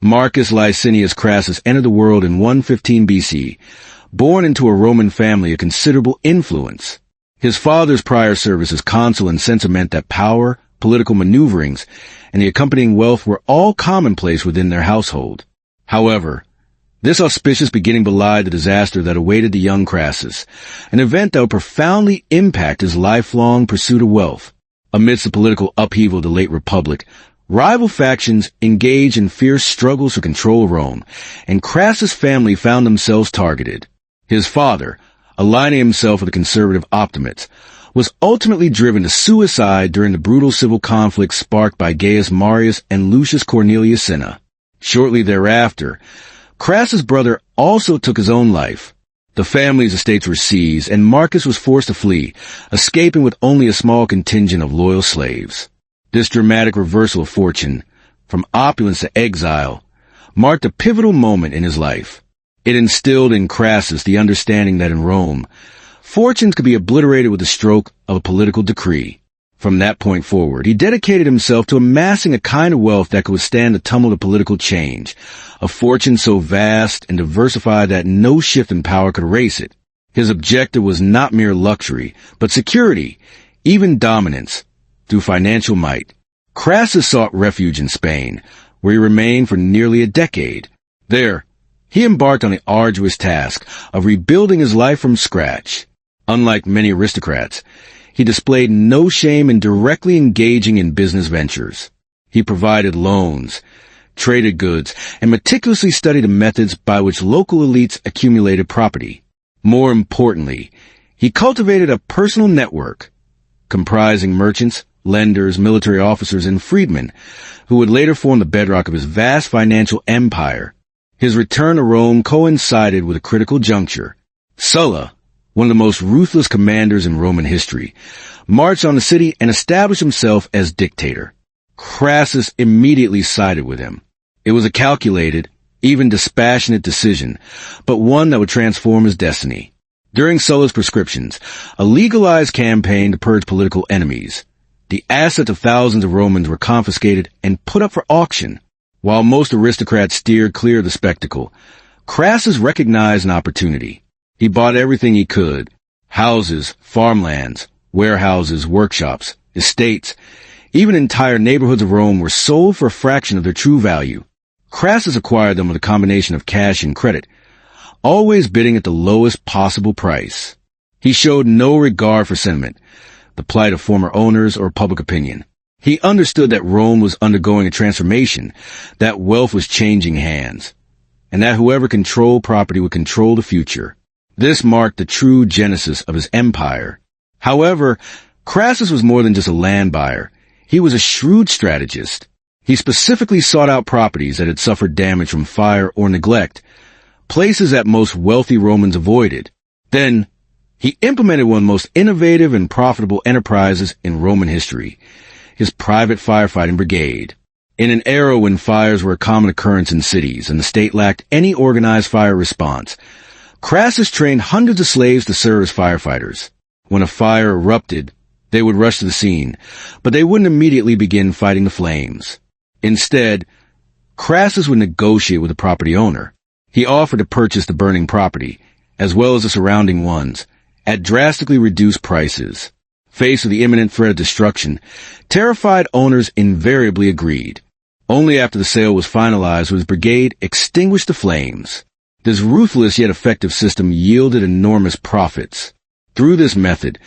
Marcus Licinius Crassus entered the world in 115 BC, born into a Roman family of considerable influence. His father's prior service as consul and censor meant that power, political maneuverings, and the accompanying wealth were all commonplace within their household. However, this auspicious beginning belied the disaster that awaited the young Crassus, an event that would profoundly impact his lifelong pursuit of wealth. Amidst the political upheaval of the late Republic, rival factions engaged in fierce struggles for control of Rome, and Crassus' family found themselves targeted. His father, aligning himself with the conservative Optimates, was ultimately driven to suicide during the brutal civil conflict sparked by Gaius Marius and Lucius Cornelius Cinna. Shortly thereafter, Crassus' brother also took his own life. The family's estates were seized, and Marcus was forced to flee, escaping with only a small contingent of loyal slaves. This dramatic reversal of fortune, from opulence to exile, marked a pivotal moment in his life. It instilled in Crassus the understanding that in Rome, fortunes could be obliterated with the stroke of a political decree. From that point forward, he dedicated himself to amassing a kind of wealth that could withstand the tumult of political change, a fortune so vast and diversified that no shift in power could erase it. His objective was not mere luxury, but security, even dominance, through financial might. Crassus sought refuge in Spain, where he remained for nearly a decade. There, he embarked on the arduous task of rebuilding his life from scratch. Unlike many aristocrats, he displayed no shame in directly engaging in business ventures. He provided loans, traded goods, and meticulously studied the methods by which local elites accumulated property. More importantly, he cultivated a personal network, comprising merchants, lenders, military officers, and freedmen, who would later form the bedrock of his vast financial empire. His return to Rome coincided with a critical juncture. Sulla, one of the most ruthless commanders in Roman history, marched on the city and established himself as dictator. Crassus immediately sided with him. It was a calculated, even dispassionate decision, but one that would transform his destiny. During Sulla's proscriptions, a legalized campaign to purge political enemies, the assets of thousands of Romans were confiscated and put up for auction. While most aristocrats steered clear of the spectacle, Crassus recognized an opportunity. He bought everything he could: houses, farmlands, warehouses, workshops, estates. Even entire neighborhoods of Rome were sold for a fraction of their true value. Crassus acquired them with a combination of cash and credit, always bidding at the lowest possible price. He showed no regard for sentiment, the plight of former owners, or public opinion. He understood that Rome was undergoing a transformation, that wealth was changing hands, and that whoever controlled property would control the future. This marked the true genesis of his empire. However, Crassus was more than just a land buyer. He was a shrewd strategist. He specifically sought out properties that had suffered damage from fire or neglect, places that most wealthy Romans avoided. Then, he implemented one of the most innovative and profitable enterprises in Roman history, his private firefighting brigade. In an era when fires were a common occurrence in cities and the state lacked any organized fire response, Crassus trained hundreds of slaves to serve as firefighters. When a fire erupted, they would rush to the scene, but they wouldn't immediately begin fighting the flames. Instead, Crassus would negotiate with the property owner. He offered to purchase the burning property, as well as the surrounding ones, at drastically reduced prices. Faced with the imminent threat of destruction, terrified owners invariably agreed. Only after the sale was finalized would his brigade extinguish the flames. This ruthless yet effective system yielded enormous profits. Through this method,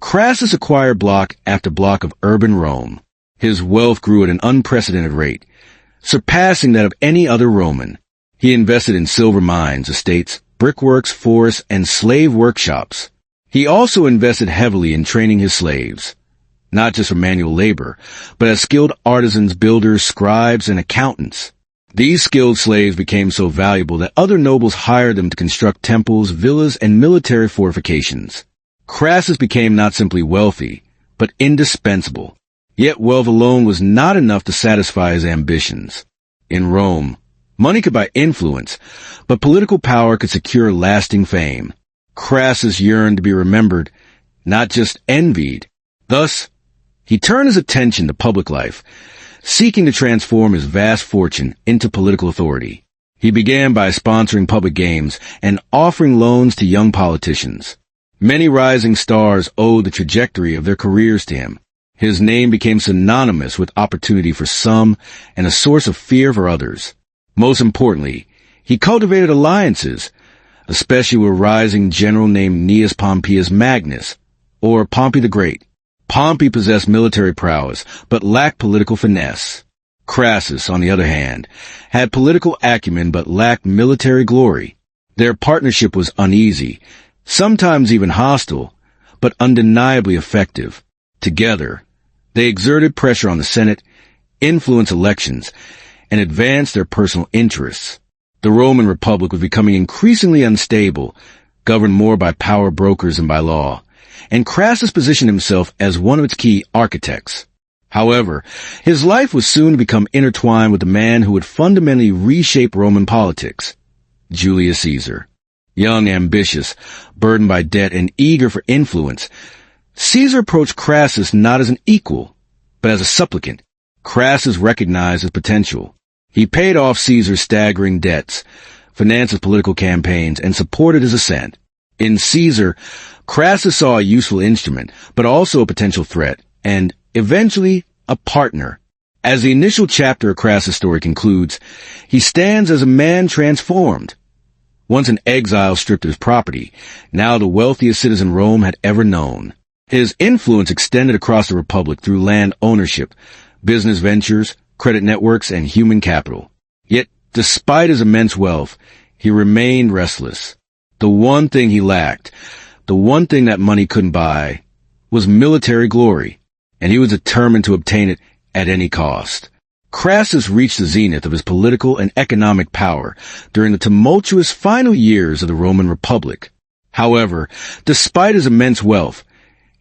Crassus acquired block after block of urban Rome. His wealth grew at an unprecedented rate, surpassing that of any other Roman. He invested in silver mines, estates, brickworks, forests, and slave workshops. He also invested heavily in training his slaves, not just for manual labor, but as skilled artisans, builders, scribes, and accountants. These skilled slaves became so valuable that other nobles hired them to construct temples, villas, and military fortifications. Crassus became not simply wealthy, but indispensable. Yet wealth alone was not enough to satisfy his ambitions. In Rome, money could buy influence, but political power could secure lasting fame. Crassus yearned to be remembered, not just envied. Thus, he turned his attention to public life, seeking to transform his vast fortune into political authority. He began by sponsoring public games and offering loans to young politicians. Many rising stars owed the trajectory of their careers to him. His name became synonymous with opportunity for some and a source of fear for others. Most importantly, he cultivated alliances, especially with a rising general named Gnaeus Pompeius Magnus, or Pompey the Great. Pompey possessed military prowess, but lacked political finesse. Crassus, on the other hand, had political acumen but lacked military glory. Their partnership was uneasy, sometimes even hostile, but undeniably effective. Together, they exerted pressure on the Senate, influenced elections, and advanced their personal interests. The Roman Republic was becoming increasingly unstable, governed more by power brokers than by law, and Crassus positioned himself as one of its key architects. However, his life was soon to become intertwined with the man who would fundamentally reshape Roman politics, Julius Caesar. Young, ambitious, burdened by debt, and eager for influence, Caesar approached Crassus not as an equal, but as a supplicant. Crassus recognized his potential. He paid off Caesar's staggering debts, financed his political campaigns, and supported his ascent. In Caesar, Crassus saw a useful instrument, but also a potential threat, and eventually, a partner. As the initial chapter of Crassus' story concludes, he stands as a man transformed. Once an exile stripped of his property, now the wealthiest citizen Rome had ever known. His influence extended across the Republic through land ownership, business ventures, credit networks, and human capital. Yet, despite his immense wealth, he remained restless. The one thing he lacked, the one thing that money couldn't buy, was military glory, and he was determined to obtain it at any cost. Crassus reached the zenith of his political and economic power during the tumultuous final years of the Roman Republic. However, despite his immense wealth,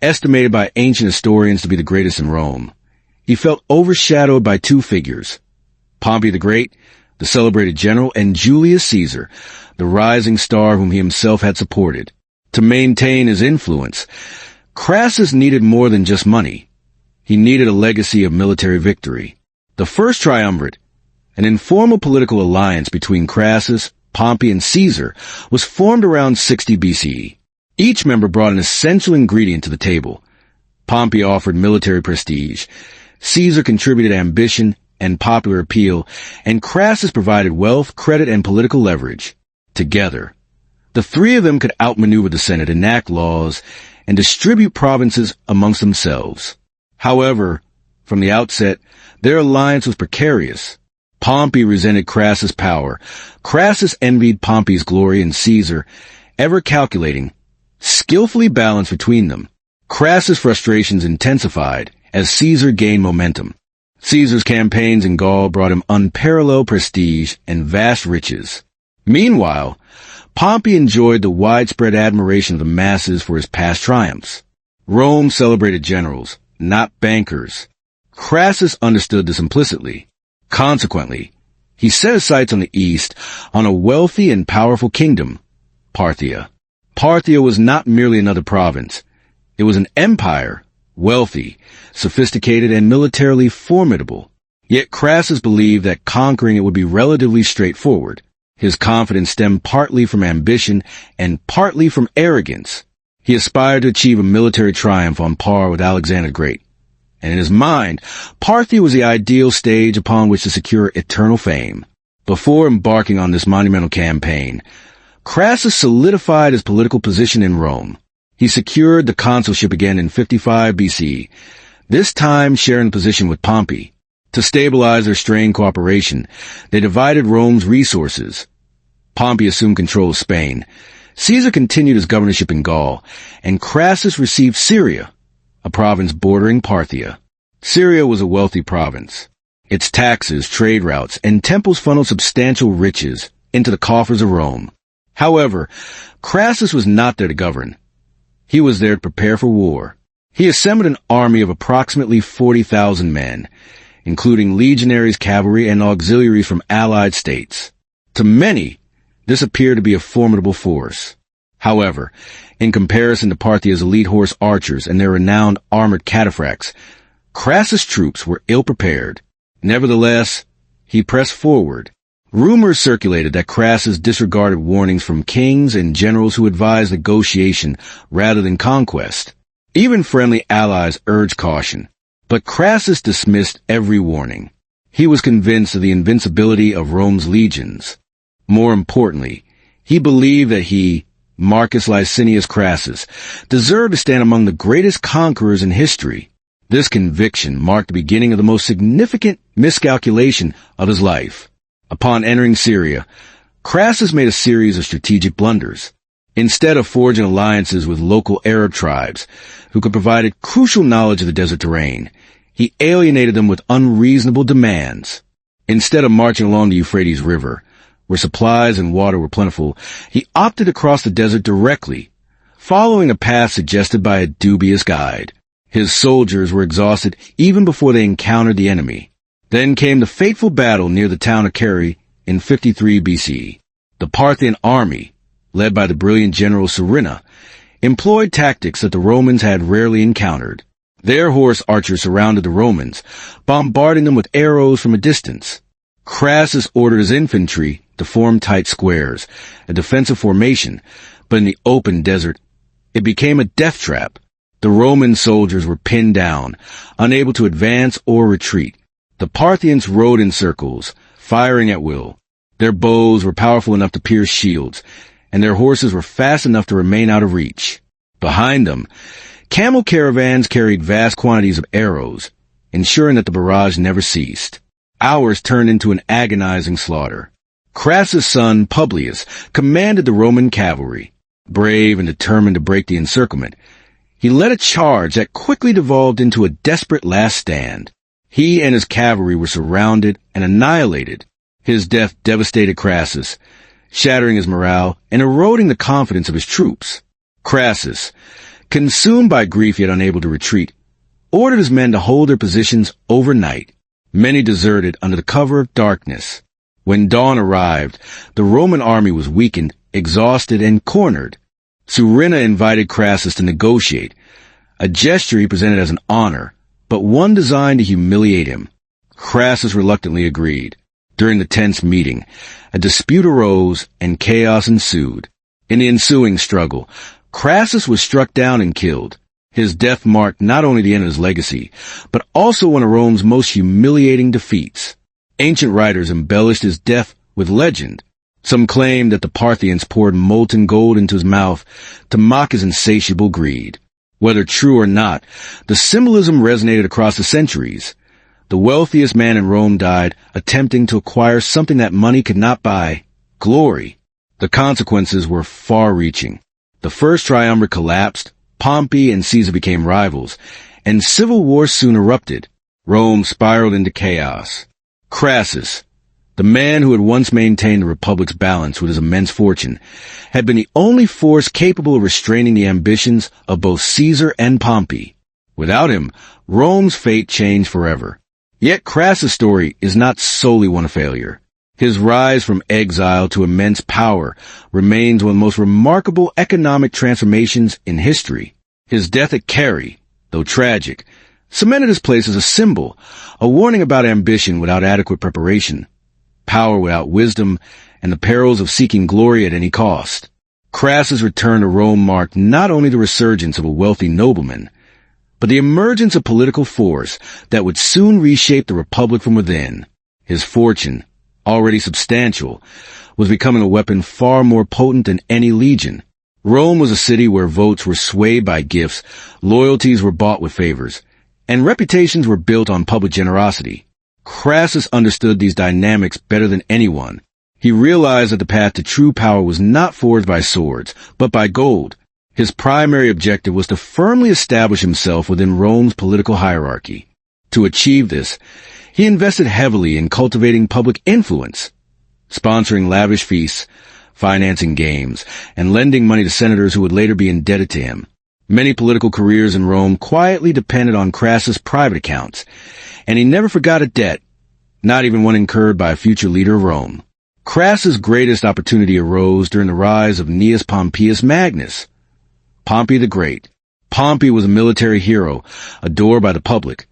estimated by ancient historians to be the greatest in Rome, he felt overshadowed by two figures, Pompey the Great, the celebrated general, and Julius Caesar, the rising star whom he himself had supported. To maintain his influence, Crassus needed more than just money. He needed a legacy of military victory. The First Triumvirate, an informal political alliance between Crassus, Pompey, and Caesar, was formed around 60 BCE. Each member brought an essential ingredient to the table. Pompey offered military prestige, Caesar contributed ambition and popular appeal, and Crassus provided wealth, credit, and political leverage. Together, the three of them could outmaneuver the Senate, enact laws, and distribute provinces amongst themselves. However, from the outset, their alliance was precarious. Pompey resented Crassus' power. Crassus envied Pompey's glory, and Caesar, ever calculating, skillfully balanced between them. Crassus' frustrations intensified as Caesar gained momentum. Caesar's campaigns in Gaul brought him unparalleled prestige and vast riches. Meanwhile, Pompey enjoyed the widespread admiration of the masses for his past triumphs. Rome celebrated generals, not bankers. Crassus understood this implicitly. Consequently, he set his sights on the east, on a wealthy and powerful kingdom, Parthia. Parthia was not merely another province. It was an empire, wealthy, sophisticated, and militarily formidable. Yet Crassus believed that conquering it would be relatively straightforward. His confidence stemmed partly from ambition and partly from arrogance. He aspired to achieve a military triumph on par with Alexander the Great. And in his mind, Parthia was the ideal stage upon which to secure eternal fame. Before embarking on this monumental campaign, Crassus solidified his political position in Rome. He secured the consulship again in 55 BC, this time sharing the position with Pompey. To stabilize their strained cooperation, they divided Rome's resources. Pompey assumed control of Spain. Caesar continued his governorship in Gaul, and Crassus received Syria, a province bordering Parthia. Syria was a wealthy province. Its taxes, trade routes, and temples funneled substantial riches into the coffers of Rome. However, Crassus was not there to govern. He was there to prepare for war. He assembled an army of approximately 40,000 men, including legionaries, cavalry, and auxiliaries from allied states. To many, this appeared to be a formidable force. However, in comparison to Parthia's elite horse archers and their renowned armored cataphracts, Crassus' troops were ill-prepared. Nevertheless, he pressed forward. Rumors circulated that Crassus disregarded warnings from kings and generals who advised negotiation rather than conquest. Even friendly allies urged caution. But Crassus dismissed every warning. He was convinced of the invincibility of Rome's legions. More importantly, he believed that he, Marcus Licinius Crassus, deserved to stand among the greatest conquerors in history. This conviction marked the beginning of the most significant miscalculation of his life. Upon entering Syria, Crassus made a series of strategic blunders. Instead of forging alliances with local Arab tribes, who could provide crucial knowledge of the desert terrain, he alienated them with unreasonable demands. Instead of marching along the Euphrates River, where supplies and water were plentiful, he opted to cross the desert directly, following a path suggested by a dubious guide. His soldiers were exhausted even before they encountered the enemy. Then came the fateful battle near the town of Carrhae in 53 BC. The Parthian army, led by the brilliant general Surinna, employed tactics that the Romans had rarely encountered. Their horse archers surrounded the Romans, bombarding them with arrows from a distance. Crassus ordered his infantry to form tight squares, a defensive formation, but in the open desert, it became a death trap. The Roman soldiers were pinned down, unable to advance or retreat. The Parthians rode in circles, firing at will. Their bows were powerful enough to pierce shields, and their horses were fast enough to remain out of reach. Behind them, camel caravans carried vast quantities of arrows, ensuring that the barrage never ceased. Hours turned into an agonizing slaughter. Crassus' son, Publius, commanded the Roman cavalry. Brave and determined to break the encirclement, he led a charge that quickly devolved into a desperate last stand. He and his cavalry were surrounded and annihilated. His death devastated Crassus, shattering his morale and eroding the confidence of his troops. Crassus, consumed by grief yet unable to retreat, ordered his men to hold their positions overnight. Many deserted under the cover of darkness. When dawn arrived, the Roman army was weakened, exhausted, and cornered. Surinna invited Crassus to negotiate, a gesture he presented as an honor, but one designed to humiliate him. Crassus reluctantly agreed. During the tense meeting, a dispute arose and chaos ensued. In the ensuing struggle, Crassus was struck down and killed. His death marked not only the end of his legacy, but also one of Rome's most humiliating defeats. Ancient writers embellished his death with legend. Some claimed that the Parthians poured molten gold into his mouth to mock his insatiable greed. Whether true or not, the symbolism resonated across the centuries. The wealthiest man in Rome died attempting to acquire something that money could not buy: glory. The consequences were far-reaching. The First Triumvirate collapsed, Pompey and Caesar became rivals, and civil war soon erupted. Rome spiraled into chaos. Crassus, the man who had once maintained the Republic's balance with his immense fortune, had been the only force capable of restraining the ambitions of both Caesar and Pompey. Without him, Rome's fate changed forever. Yet Crassus' story is not solely one of failure. His rise from exile to immense power remains one of the most remarkable economic transformations in history. His death at Carrhae, though tragic, cemented his place as a symbol, a warning about ambition without adequate preparation, power without wisdom, and the perils of seeking glory at any cost. Crassus' return to Rome marked not only the resurgence of a wealthy nobleman, but the emergence of political force that would soon reshape the Republic from within. His fortune, already substantial, was becoming a weapon far more potent than any legion. Rome was a city where votes were swayed by gifts, loyalties were bought with favors, and reputations were built on public generosity. Crassus understood these dynamics better than anyone. He realized that the path to true power was not forged by swords, but by gold. His primary objective was to firmly establish himself within Rome's political hierarchy. To achieve this, he invested heavily in cultivating public influence, sponsoring lavish feasts, financing games, and lending money to senators who would later be indebted to him. Many political careers in Rome quietly depended on Crassus' private accounts, and he never forgot a debt, not even one incurred by a future leader of Rome. Crassus' greatest opportunity arose during the rise of Gnaeus Pompeius Magnus, Pompey the Great. Pompey was a military hero, adored by the public,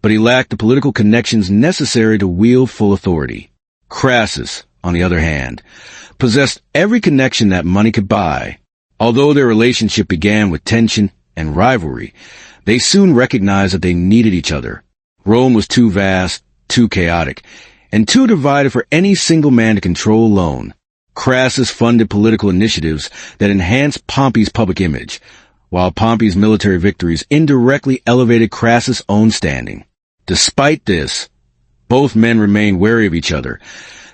but he lacked the political connections necessary to wield full authority. Crassus, on the other hand, possessed every connection that money could buy. Although their relationship began with tension and rivalry, they soon recognized that they needed each other. Rome was too vast, too chaotic, and too divided for any single man to control alone. Crassus funded political initiatives that enhanced Pompey's public image, while Pompey's military victories indirectly elevated Crassus' own standing. Despite this, both men remained wary of each other,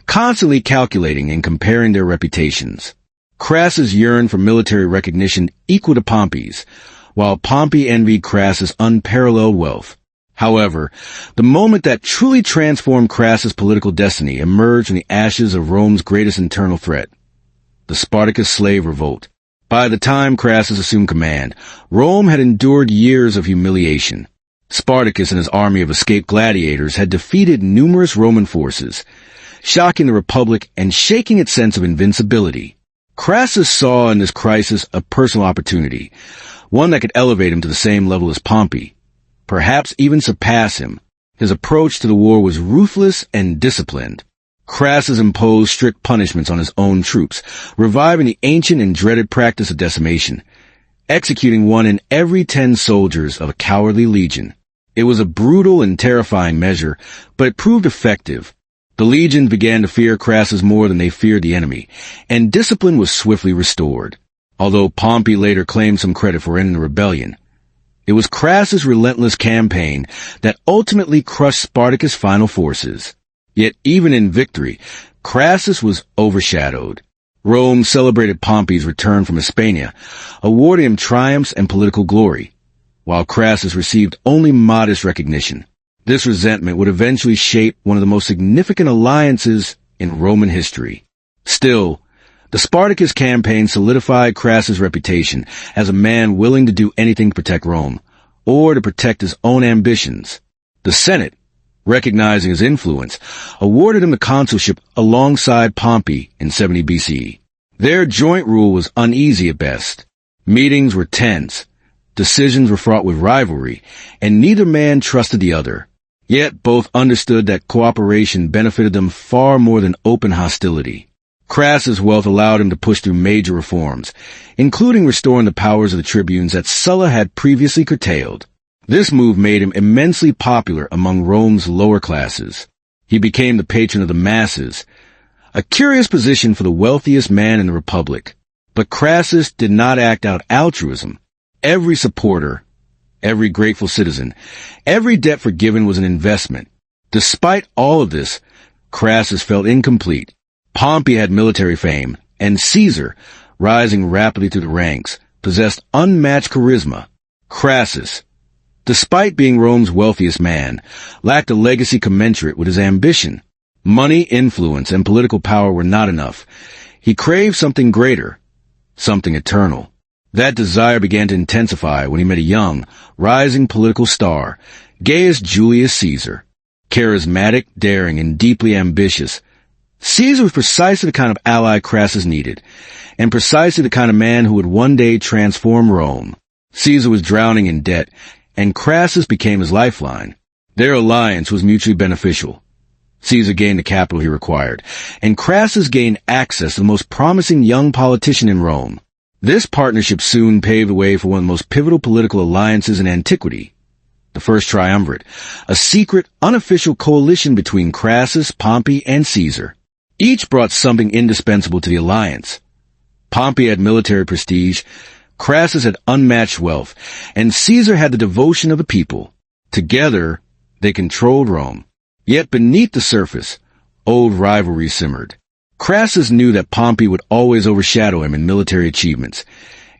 constantly calculating and comparing their reputations. Crassus yearned for military recognition equal to Pompey's, while Pompey envied Crassus' unparalleled wealth. However, the moment that truly transformed Crassus' political destiny emerged from the ashes of Rome's greatest internal threat, the Spartacus slave revolt. By the time Crassus assumed command, Rome had endured years of humiliation. Spartacus and his army of escaped gladiators had defeated numerous Roman forces, shocking the Republic and shaking its sense of invincibility. Crassus saw in this crisis a personal opportunity, one that could elevate him to the same level as Pompey, perhaps even surpass him. His approach to the war was ruthless and disciplined. Crassus imposed strict punishments on his own troops, reviving the ancient and dreaded practice of decimation, executing one in every 10 soldiers of a cowardly legion. It was a brutal and terrifying measure, but it proved effective. The legions began to fear Crassus more than they feared the enemy, and discipline was swiftly restored. Although Pompey later claimed some credit for ending the rebellion, it was Crassus' relentless campaign that ultimately crushed Spartacus' final forces. Yet even in victory, Crassus was overshadowed. Rome celebrated Pompey's return from Hispania, awarding him triumphs and political glory, while Crassus received only modest recognition. This resentment would eventually shape one of the most significant alliances in Roman history. Still, the Spartacus campaign solidified Crassus' reputation as a man willing to do anything to protect Rome, or to protect his own ambitions. The Senate, recognizing his influence, awarded him the consulship alongside Pompey in 70 BC. Their joint rule was uneasy at best. Meetings were tense, decisions were fraught with rivalry, and neither man trusted the other. Yet both understood that cooperation benefited them far more than open hostility. Crassus' wealth allowed him to push through major reforms, including restoring the powers of the tribunes that Sulla had previously curtailed. This move made him immensely popular among Rome's lower classes. He became the patron of the masses, a curious position for the wealthiest man in the Republic. But Crassus did not act out altruism. Every supporter, every grateful citizen, every debt forgiven was an investment. Despite all of this, Crassus felt incomplete. Pompey had military fame, and Caesar, rising rapidly through the ranks, possessed unmatched charisma. Crassus, despite being Rome's wealthiest man, lacked a legacy commensurate with his ambition. Money, influence, and political power were not enough. He craved something greater, something eternal. That desire began to intensify when he met a young, rising political star, Gaius Julius Caesar. Charismatic, daring, and deeply ambitious, Caesar was precisely the kind of ally Crassus needed, and precisely the kind of man who would one day transform Rome. Caesar was drowning in debt, and Crassus became his lifeline. Their alliance was mutually beneficial. Caesar gained the capital he required, and Crassus gained access to the most promising young politician in Rome. This partnership soon paved the way for one of the most pivotal political alliances in antiquity, the First Triumvirate, a secret, unofficial coalition between Crassus, Pompey, and Caesar. Each brought something indispensable to the alliance. Pompey had military prestige, Crassus had unmatched wealth, and Caesar had the devotion of the people. Together, they controlled Rome. Yet beneath the surface, old rivalry simmered. Crassus knew that Pompey would always overshadow him in military achievements,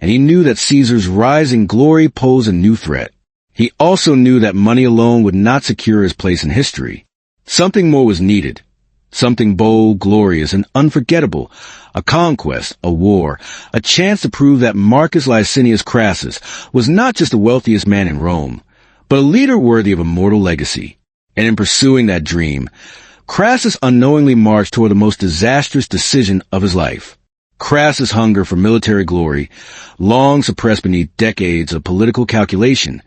and he knew that Caesar's rising glory posed a new threat. He also knew that money alone would not secure his place in history. Something more was needed. Something bold, glorious, and unforgettable. A conquest, a war, a chance to prove that Marcus Licinius Crassus was not just the wealthiest man in Rome, but a leader worthy of a mortal legacy. And in pursuing that dream, Crassus unknowingly marched toward the most disastrous decision of his life. Crassus' hunger for military glory, long suppressed beneath decades of political calculation,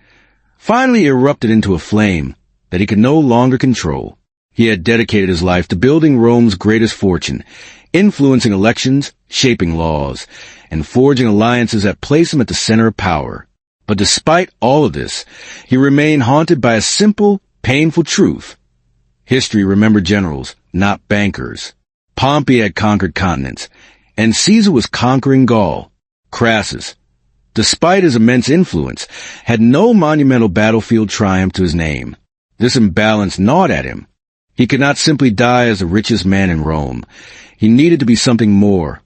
finally erupted into a flame that he could no longer control. He had dedicated his life to building Rome's greatest fortune, influencing elections, shaping laws, and forging alliances that placed him at the center of power. But despite all of this, he remained haunted by a simple, painful truth. History remembered generals, not bankers. Pompey had conquered continents, and Caesar was conquering Gaul. Crassus, despite his immense influence, had no monumental battlefield triumph to his name. This imbalance gnawed at him. He could not simply die as the richest man in Rome. He needed to be something more,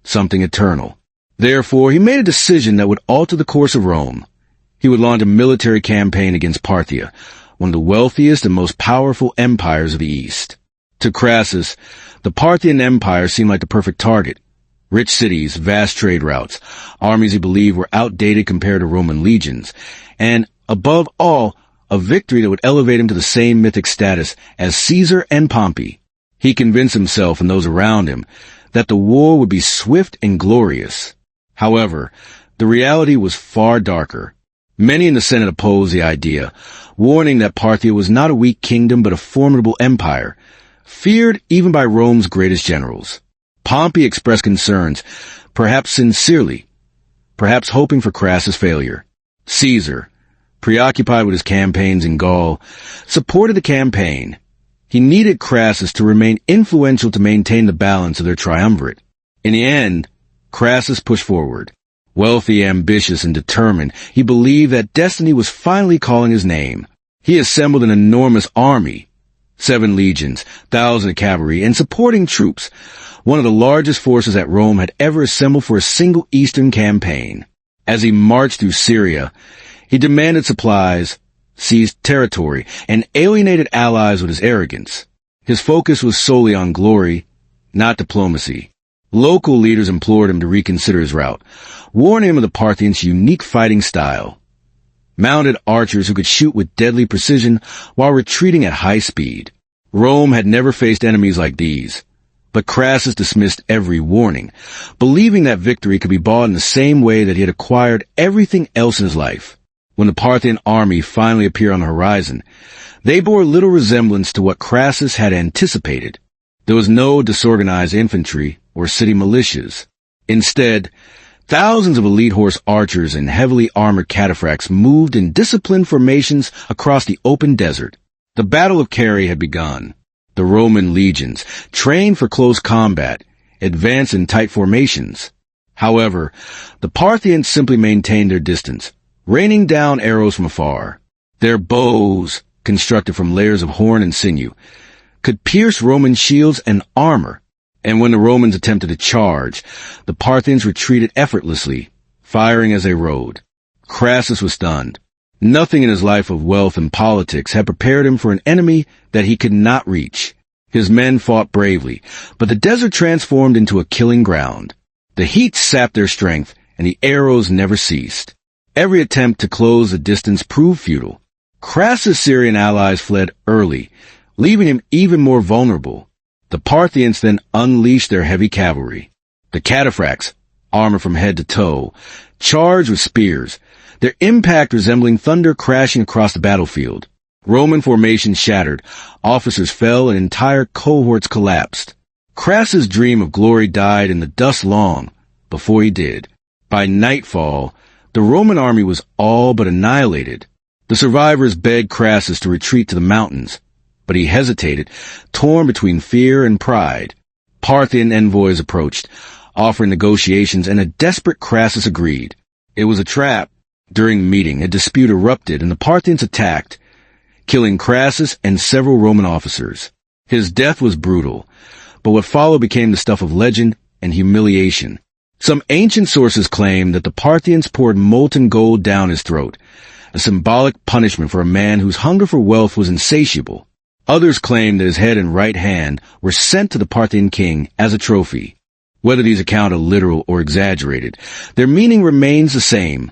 something eternal. Therefore, he made a decision that would alter the course of Rome. He would launch a military campaign against Parthia, one of the wealthiest and most powerful empires of the East. To Crassus, the Parthian Empire seemed like the perfect target. Rich cities, vast trade routes, armies he believed were outdated compared to Roman legions, and, above all, a victory that would elevate him to the same mythic status as Caesar and Pompey. He convinced himself and those around him that the war would be swift and glorious. However, the reality was far darker. Many in the Senate opposed the idea, warning that Parthia was not a weak kingdom but a formidable empire, feared even by Rome's greatest generals. Pompey expressed concerns, perhaps sincerely, perhaps hoping for Crassus' failure. Caesar, preoccupied with his campaigns in Gaul, supported the campaign. He needed Crassus to remain influential to maintain the balance of their triumvirate. In the end, Crassus pushed forward. Wealthy, ambitious, and determined, he believed that destiny was finally calling his name. He assembled an enormous army, 7 legions, thousands of cavalry, and supporting troops, one of the largest forces that Rome had ever assembled for a single eastern campaign. As he marched through Syria, he demanded supplies, seized territory, and alienated allies with his arrogance. His focus was solely on glory, not diplomacy. Local leaders implored him to reconsider his route, warning him of the Parthians' unique fighting style. Mounted archers who could shoot with deadly precision while retreating at high speed. Rome had never faced enemies like these. But Crassus dismissed every warning, believing that victory could be bought in the same way that he had acquired everything else in his life. When the Parthian army finally appeared on the horizon, they bore little resemblance to what Crassus had anticipated. There was no disorganized infantry or city militias. Instead, thousands of elite horse archers and heavily armored cataphracts moved in disciplined formations across the open desert. The Battle of Carrhae had begun. The Roman legions, trained for close combat, advanced in tight formations. However, the Parthians simply maintained their distance, raining down arrows from afar. Their bows, constructed from layers of horn and sinew, could pierce Roman shields and armor. And when the Romans attempted to charge, the Parthians retreated effortlessly, firing as they rode. Crassus was stunned. Nothing in his life of wealth and politics had prepared him for an enemy that he could not reach. His men fought bravely, but the desert transformed into a killing ground. The heat sapped their strength, and the arrows never ceased. Every attempt to close the distance proved futile. Crassus' Syrian allies fled early, leaving him even more vulnerable. The Parthians then unleashed their heavy cavalry. The cataphracts, armored from head to toe, charged with spears, their impact resembling thunder crashing across the battlefield. Roman formations shattered, officers fell, and entire cohorts collapsed. Crassus' dream of glory died in the dust long before he did. By nightfall, the Roman army was all but annihilated. The survivors begged Crassus to retreat to the mountains, but he hesitated, torn between fear and pride. Parthian envoys approached, offering negotiations, and a desperate Crassus agreed. It was a trap. During the meeting, a dispute erupted, and the Parthians attacked, killing Crassus and several Roman officers. His death was brutal, but what followed became the stuff of legend and humiliation. Some ancient sources claim that the Parthians poured molten gold down his throat, a symbolic punishment for a man whose hunger for wealth was insatiable. Others claim that his head and right hand were sent to the Parthian king as a trophy. Whether these accounts are literal or exaggerated, their meaning remains the same.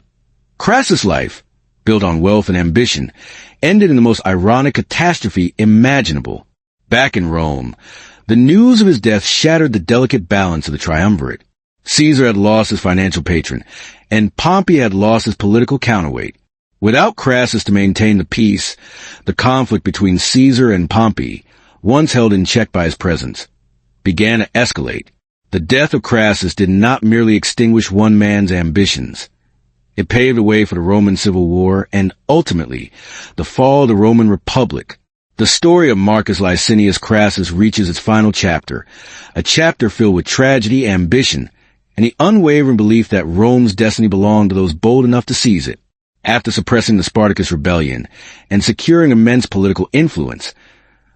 Crassus' life, built on wealth and ambition, ended in the most ironic catastrophe imaginable. Back in Rome, the news of his death shattered the delicate balance of the triumvirate. Caesar had lost his financial patron, and Pompey had lost his political counterweight. Without Crassus to maintain the peace, the conflict between Caesar and Pompey, once held in check by his presence, began to escalate. The death of Crassus did not merely extinguish one man's ambitions. It paved the way for the Roman Civil War and, ultimately, the fall of the Roman Republic. The story of Marcus Licinius Crassus reaches its final chapter, a chapter filled with tragedy, ambition, and the unwavering belief that Rome's destiny belonged to those bold enough to seize it. After suppressing the Spartacus rebellion and securing immense political influence,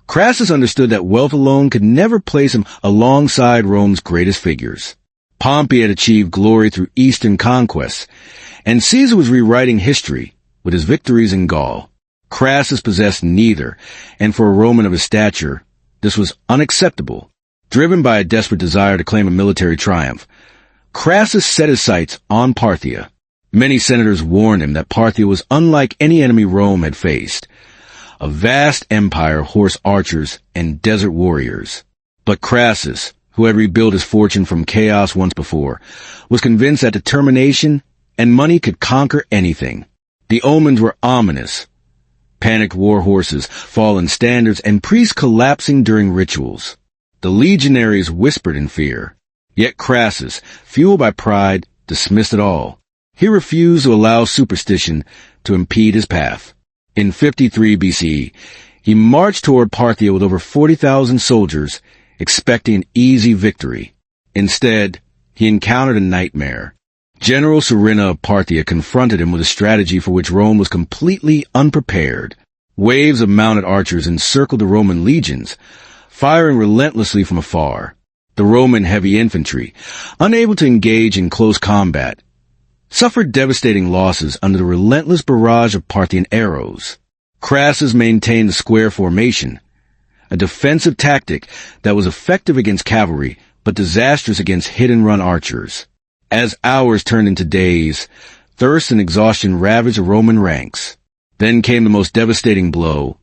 Crassus understood that wealth alone could never place him alongside Rome's greatest figures. Pompey had achieved glory through eastern conquests, and Caesar was rewriting history with his victories in Gaul. Crassus possessed neither, and for a Roman of his stature, this was unacceptable. Driven by a desperate desire to claim a military triumph, Crassus set his sights on Parthia. Many senators warned him that Parthia was unlike any enemy Rome had faced, a vast empire of horse archers and desert warriors. But Crassus, who had rebuilt his fortune from chaos once before, was convinced that determination and money could conquer anything. The omens were ominous. Panicked war horses, fallen standards, and priests collapsing during rituals. The legionaries whispered in fear. Yet Crassus, fueled by pride, dismissed it all. He refused to allow superstition to impede his path. In 53 BC, he marched toward Parthia with over 40,000 soldiers, expecting an easy victory. Instead, he encountered a nightmare. General Surinna of Parthia confronted him with a strategy for which Rome was completely unprepared. Waves of mounted archers encircled the Roman legions, firing relentlessly from afar. The Roman heavy infantry, unable to engage in close combat, suffered devastating losses under the relentless barrage of Parthian arrows. Crassus maintained the square formation, a defensive tactic that was effective against cavalry but disastrous against hit-and-run archers. As hours turned into days, thirst and exhaustion ravaged the Roman ranks. Then came the most devastating blow.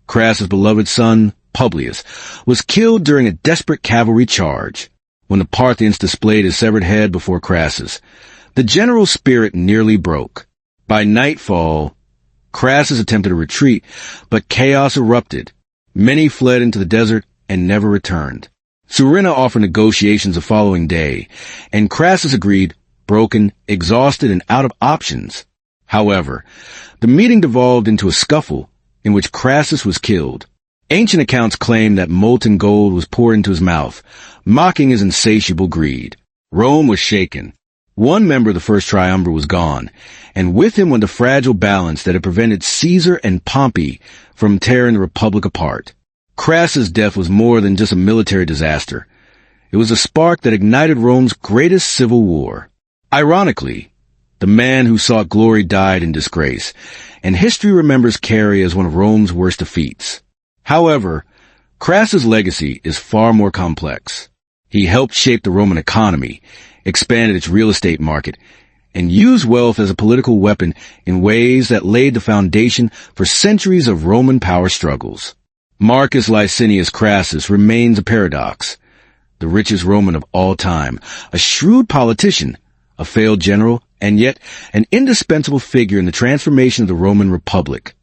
Crassus' beloved son, Publius, was killed during a desperate cavalry charge. When the Parthians displayed his severed head before Crassus, the general's spirit nearly broke. By nightfall, Crassus attempted a retreat, but chaos erupted. Many fled into the desert and never returned. Surinna offered negotiations the following day, and Crassus agreed, broken, exhausted, and out of options. However, the meeting devolved into a scuffle in which Crassus was killed. Ancient accounts claim that molten gold was poured into his mouth, mocking his insatiable greed. Rome was shaken. One member of the First Triumvirate was gone, and with him went the fragile balance that had prevented Caesar and Pompey from tearing the Republic apart. Crassus' death was more than just a military disaster. It was a spark that ignited Rome's greatest civil war. Ironically, the man who sought glory died in disgrace, and history remembers Carrhae as one of Rome's worst defeats. However, Crassus' legacy is far more complex. He helped shape the Roman economy, expanded its real estate market, and used wealth as a political weapon in ways that laid the foundation for centuries of Roman power struggles. Marcus Licinius Crassus remains a paradox. The richest Roman of all time, a shrewd politician, a failed general, and yet an indispensable figure in the transformation of the Roman Republic.